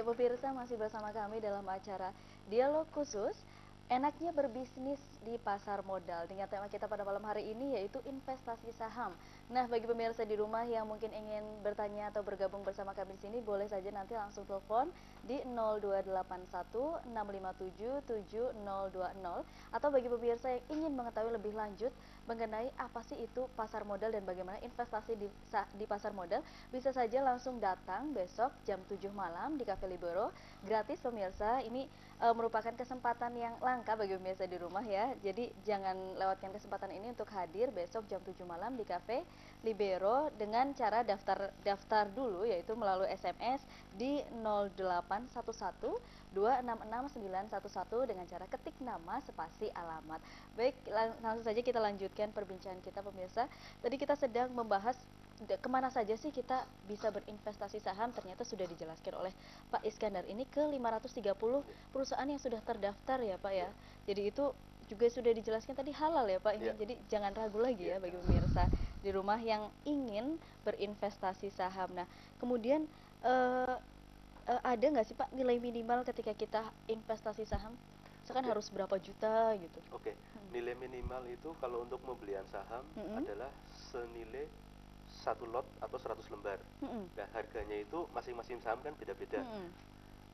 Ya pemirsa, masih bersama kami dalam acara Dialog Khusus Enaknya Berbisnis di Pasar Modal, dengan tema kita pada malam hari ini yaitu investasi saham. Nah, bagi pemirsa di rumah yang mungkin ingin bertanya atau bergabung bersama kami di sini, boleh saja nanti langsung telepon di 0281 657 7020, atau bagi pemirsa yang ingin mengetahui lebih lanjut mengenai apa sih itu pasar modal dan bagaimana investasi di pasar modal, bisa saja langsung datang besok jam 7 malam di Cafe Libero, gratis pemirsa. Ini merupakan kesempatan yang langka bagi pemirsa di rumah ya. Jadi jangan lewatkan kesempatan ini untuk hadir besok jam 7 malam di Cafe Libero dengan cara daftar dulu, yaitu melalui SMS di 0811 266 911 dengan cara ketik nama spasi alamat. Baik, langsung saja kita lanjutkan perbincangan kita pemirsa. Tadi kita sedang membahas kemana saja sih kita bisa berinvestasi saham. Ternyata sudah dijelaskan oleh Pak Iskandar ini ke 530 perusahaan yang sudah terdaftar ya Pak ya. Jadi itu juga sudah dijelaskan tadi halal ya Pak ini. Jadi jangan ragu lagi ya bagi pemirsa di rumah yang ingin berinvestasi saham. Nah, kemudian ada nggak sih Pak nilai minimal ketika kita investasi saham? Misalkan harus berapa juta gitu? Nilai minimal itu kalau untuk pembelian saham adalah senilai 1 lot atau 100 lembar. Nah, harganya itu masing-masing saham kan beda-beda.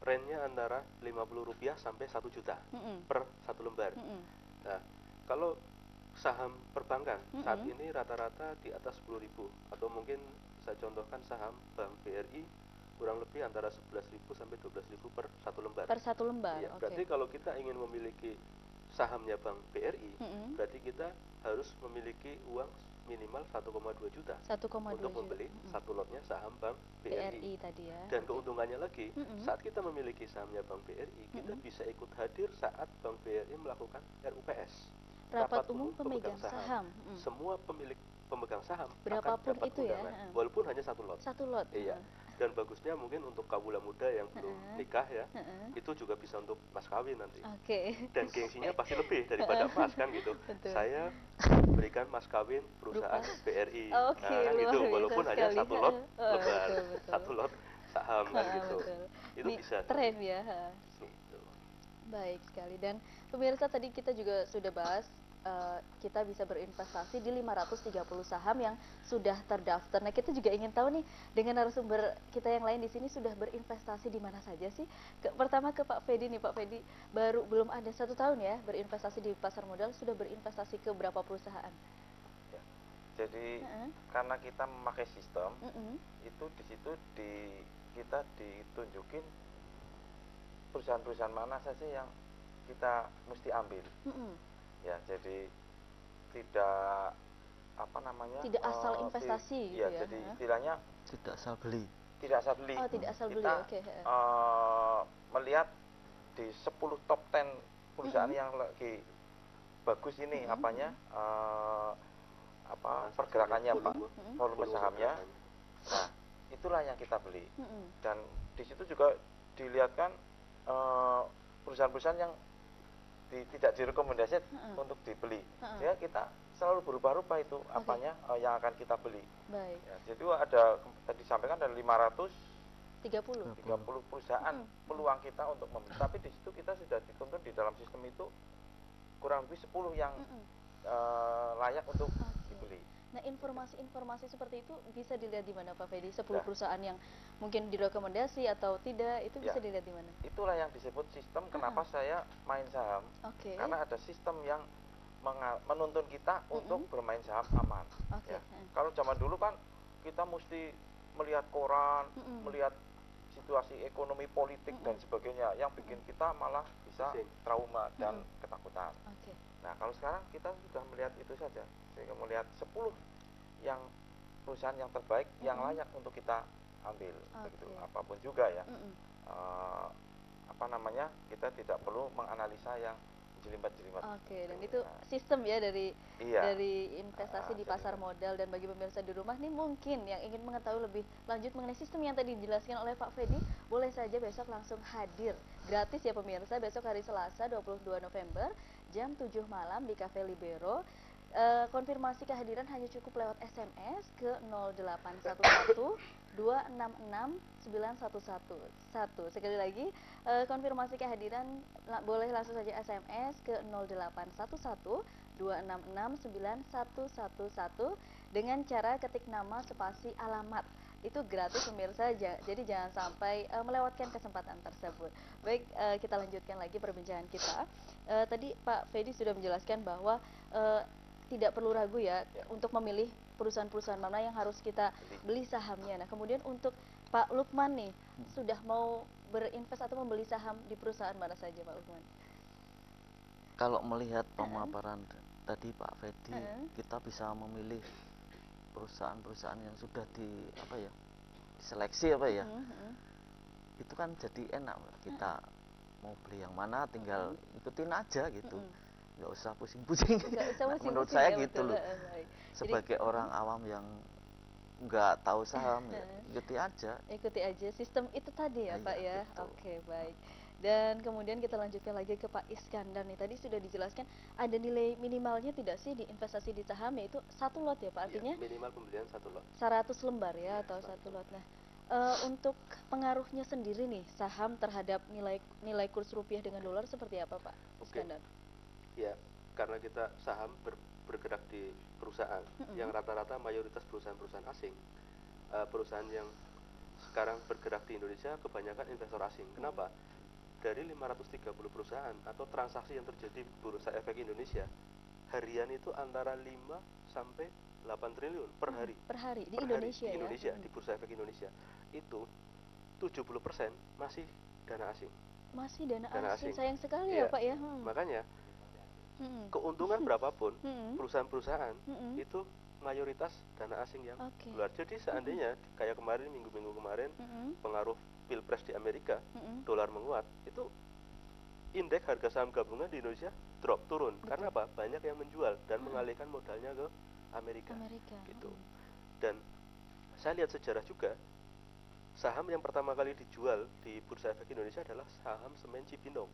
Range-nya antara Rp50 sampai 1 juta per 1 lembar. Nah, kalau saham perbankan saat ini rata-rata di atas 10.000, atau mungkin saya contohkan saham Bank BRI kurang lebih antara 11.000 sampai 12.000 per 1 lembar. Per 1 lembar. Ya, berarti kalau kita ingin memiliki sahamnya Bank BRI, berarti kita harus memiliki uang minimal 1,2 juta untuk membeli 1 lotnya saham Bank BRI tadi ya. Dan keuntungannya lagi, saat kita memiliki sahamnya Bank BRI, kita bisa ikut hadir saat Bank BRI melakukan RUPS, Rapat Umum Pemegang Saham. Semua pemilik pemegang saham berapapun akan dapat itu undangan, ya, walaupun hanya 1 lot. 1 lot. Iya. Dan bagusnya mungkin untuk kawula muda yang belum nikah ya, itu juga bisa untuk mas kawin nanti. Dan gengsinya pasti lebih daripada emas kan gitu. Betul. Saya berikan mas kawin perusahaan BRI. Nah, kan gitu, walaupun hanya 1 lot lebar, 1 lot saham kan gitu. Itu ini bisa. Tren ya. Gitu. Baik sekali. Dan pemirsa, tadi kita juga sudah bahas kita bisa berinvestasi di 530 saham yang sudah terdaftar. Nah, kita juga ingin tahu nih, dengan narasumber kita yang lain di sini sudah berinvestasi di mana saja sih? Pertama ke Pak Fedi nih, Pak Fedi belum ada 1 tahun ya berinvestasi di pasar modal, sudah berinvestasi ke berapa perusahaan? Ya, jadi karena kita memakai sistem, itu di situ kita ditunjukin perusahaan-perusahaan mana saja yang kita mesti ambil. Ya, jadi tidak tidak asal investasi gitu ya. Ya, jadi istilahnya tidak asal beli. Tidak asal beli. Oh, tidak asal beli. Kita melihat di 10 top 10 perusahaan yang lagi bagus ini pergerakannya, volume sahamnya. Nah, itulah yang kita beli. Dan di situ juga dilihatkan perusahaan-perusahaan yang tidak direkomendasikan untuk dibeli. Sehingga kita selalu berubah-ubah itu yang akan kita beli. Baik. Ya, jadi ada tadi disampaikan ada 530 perusahaan peluang kita untuk membeli. Tapi di situ kita sudah dituntun di dalam sistem itu kurang lebih 10 yang layak untuk dibeli. Nah, informasi-informasi seperti itu bisa dilihat di mana Pak Fedi? 10 perusahaan yang mungkin direkomendasi atau tidak, itu bisa dilihat di mana? Itulah yang disebut sistem. Kenapa saya main saham? Karena ada sistem yang menuntun kita untuk bermain saham aman. Ya. Kalau zaman dulu kan kita mesti melihat koran, melihat situasi ekonomi politik dan sebagainya, yang bikin kita malah bisa trauma dan ketakutan. Nah, kalau sekarang kita sudah melihat itu saja, sehingga melihat 10 yang perusahaan yang terbaik yang layak untuk kita ambil, begitu. Apapun juga ya, kita tidak perlu menganalisa yang jelimet-jelimet. Dan itu sistem ya dari investasi di pasar modal. Dan bagi pemirsa di rumah nih, mungkin yang ingin mengetahui lebih lanjut mengenai sistem yang tadi dijelaskan oleh Pak Fedi, boleh saja besok langsung hadir gratis ya pemirsa, besok hari Selasa 22 November jam 7 malam di Cafe Libero. konfirmasi kehadiran hanya cukup lewat SMS ke 0811 266 9111. Sekali lagi, konfirmasi kehadiran boleh langsung saja SMS ke 0811 266 9111 dengan cara ketik nama spasi alamat. Itu gratis pemirsa, jadi jangan sampai melewatkan kesempatan tersebut. Baik, kita lanjutkan lagi perbincangan kita. Tadi Pak Fedi sudah menjelaskan bahwa tidak perlu ragu ya untuk memilih perusahaan-perusahaan mana yang harus kita beli sahamnya. Nah, kemudian untuk Pak Lukman nih, sudah mau berinvest atau membeli saham di perusahaan mana saja Pak Lukman? Kalau melihat pemaparan tadi Pak Fedi, kita bisa memilih perusahaan-perusahaan yang sudah diseleksi itu kan jadi enak, kita mau beli yang mana tinggal ikutin aja gitu. Nggak usah pusing-pusing. Menurut saya ya, gitu loh. Sebagai jadi, orang awam yang nggak tahu saham ya ikuti aja sistem itu tadi ya Pak ya. Oke, baik. Dan kemudian kita lanjutkan lagi ke Pak Iskandar nih. Tadi sudah dijelaskan ada nilai minimalnya tidak sih di investasi di saham, yaitu 1 lot ya Pak, artinya minimal pembelian 1 lot 100 lembar ya, atau 1 lot. Nah, untuk pengaruhnya sendiri nih saham terhadap nilai kurs rupiah dengan dolar seperti apa Pak Iskandar? Ya, karena kita saham bergerak di perusahaan yang rata-rata mayoritas perusahaan-perusahaan asing. Perusahaan yang sekarang bergerak di Indonesia kebanyakan investor asing. Kenapa? Dari 530 perusahaan atau transaksi yang terjadi di Bursa Efek Indonesia, harian itu antara 5 sampai 8 triliun per hari. Per hari di Indonesia di Indonesia, di Bursa Efek Indonesia. Itu 70% masih dana asing. Masih dana asing. Sayang sekali ya Pak ya. Makanya keuntungan berapapun perusahaan-perusahaan itu mayoritas dana asing yang keluar. Jadi seandainya kayak kemarin, minggu-minggu kemarin, pengaruh pilpres di Amerika, dolar menguat, itu indeks harga saham gabungan di Indonesia turun. Karena apa? Banyak yang menjual dan mengalihkan modalnya ke Amerika. Gitu. Dan saya lihat sejarah juga, saham yang pertama kali dijual di Bursa Efek Indonesia adalah saham semen Cibinong,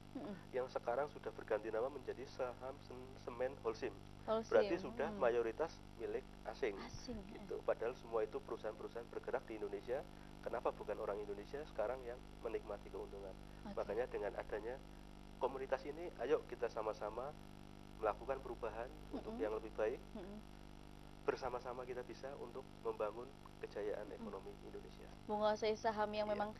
yang sekarang sudah berganti nama menjadi saham semen Holcim. Berarti sudah mayoritas milik asing. Gitu. Padahal semua itu perusahaan-perusahaan bergerak di Indonesia. Kenapa bukan orang Indonesia sekarang yang menikmati keuntungan? Makanya dengan adanya komunitas ini, ayo kita sama-sama melakukan perubahan untuk yang lebih baik. Bersama-sama kita bisa untuk membangun kejayaan ekonomi Indonesia. Menguasai saham yang memang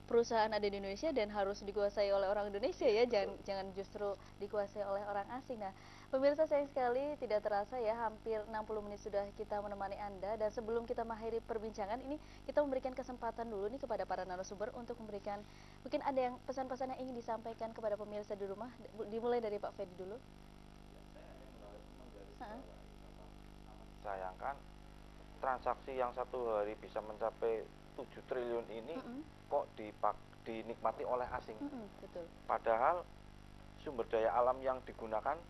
perusahaan ada di Indonesia dan harus dikuasai oleh orang Indonesia ya, jangan justru dikuasai oleh orang asing. Nah, pemirsa sayang sekali tidak terasa ya, hampir 60 menit sudah kita menemani Anda, dan sebelum kita mengakhiri perbincangan ini, kita memberikan kesempatan dulu nih kepada para narasumber untuk memberikan, mungkin ada yang pesan-pesan yang ingin disampaikan kepada pemirsa di rumah, dimulai dari Pak Fedi dulu. Sayangkan transaksi yang satu hari bisa mencapai 7 triliun ini kok dinikmati oleh asing. Betul. Padahal sumber daya alam yang digunakan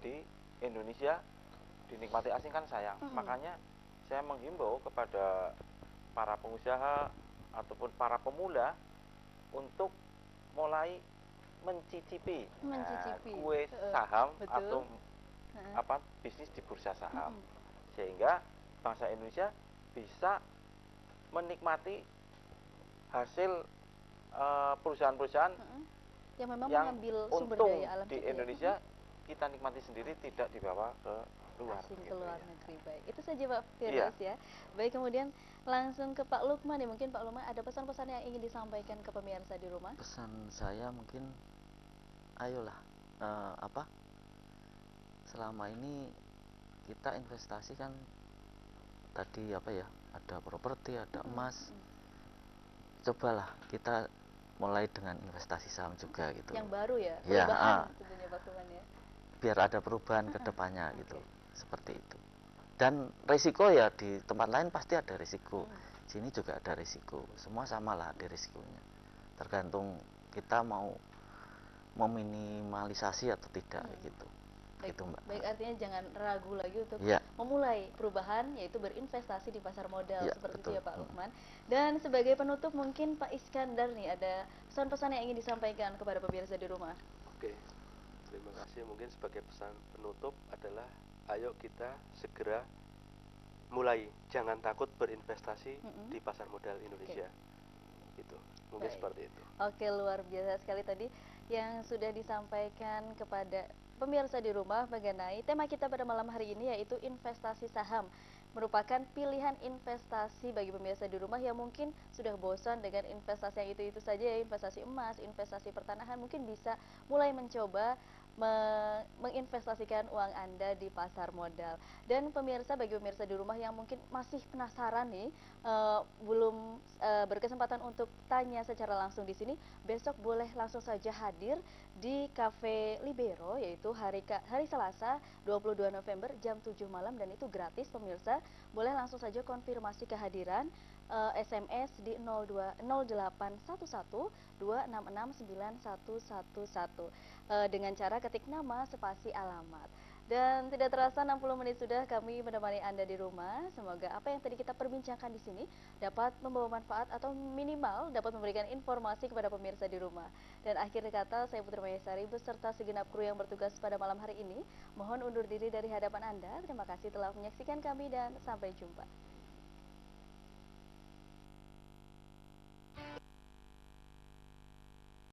di Indonesia dinikmati asing kan sayang. Makanya saya menghimbau kepada para pengusaha ataupun para pemula untuk mulai mencicipi kue saham atau bisnis di bursa saham, sehingga bangsa Indonesia bisa menikmati hasil perusahaan-perusahaan yang memang mengambil sumber daya alam di Indonesia. Kita nikmati sendiri, tidak dibawa ke luar. Asing ke luar negeri. Baik, itu saja Pak Firdaus ya. Baik, kemudian langsung ke Pak Lukman ya. Mungkin Pak Lukman ada pesan-pesan yang ingin disampaikan ke pemirsa di rumah? Pesan saya mungkin, ayolah selama ini kita investasi kan tadi ada properti, ada emas. Cobalah kita mulai dengan investasi saham juga gitu. Yang baru ya, perubahan tentunya Pak Lukman ya. Biar ada perubahan ke depannya gitu. Seperti itu. Dan risiko ya di tempat lain pasti ada risiko. Sini juga ada risiko. Semua samalah ada risikonya. Tergantung kita mau meminimalisasi atau tidak gitu. Baik, gitu, Mbak. Baik, artinya jangan ragu lagi untuk memulai perubahan, yaitu berinvestasi di pasar modal seperti itu ya Pak Lukman. Dan sebagai penutup mungkin Pak Iskandar nih ada pesan-pesan yang ingin disampaikan kepada pemirsa di rumah. Oke, terima kasih. Mungkin sebagai pesan penutup adalah ayo kita segera mulai, jangan takut berinvestasi di pasar modal Indonesia. Itu mungkin seperti itu. Oke, luar biasa sekali tadi yang sudah disampaikan kepada pemirsa di rumah mengenai tema kita pada malam hari ini, yaitu investasi saham. Merupakan pilihan investasi bagi pemirsa di rumah yang mungkin sudah bosan dengan investasi yang itu-itu saja ya, investasi emas, investasi pertanahan, mungkin bisa mulai mencoba menginvestasikan uang Anda di pasar modal. Dan pemirsa, bagi pemirsa di rumah yang mungkin masih penasaran nih, belum berkesempatan untuk tanya secara langsung di sini, besok boleh langsung saja hadir di Cafe Libero, yaitu hari Selasa 22 November jam 7 malam, dan itu gratis pemirsa. Boleh langsung saja konfirmasi kehadiran, SMS di 0811 266 9111 dengan cara ketik nama spasi alamat. Dan tidak terasa 60 menit sudah kami menemani Anda di rumah. Semoga apa yang tadi kita perbincangkan di sini dapat membawa manfaat atau minimal dapat memberikan informasi kepada pemirsa di rumah. Dan akhir kata, saya Putri Mahesari beserta segenap kru yang bertugas pada malam hari ini mohon undur diri dari hadapan Anda. Terima kasih telah menyaksikan kami dan sampai jumpa.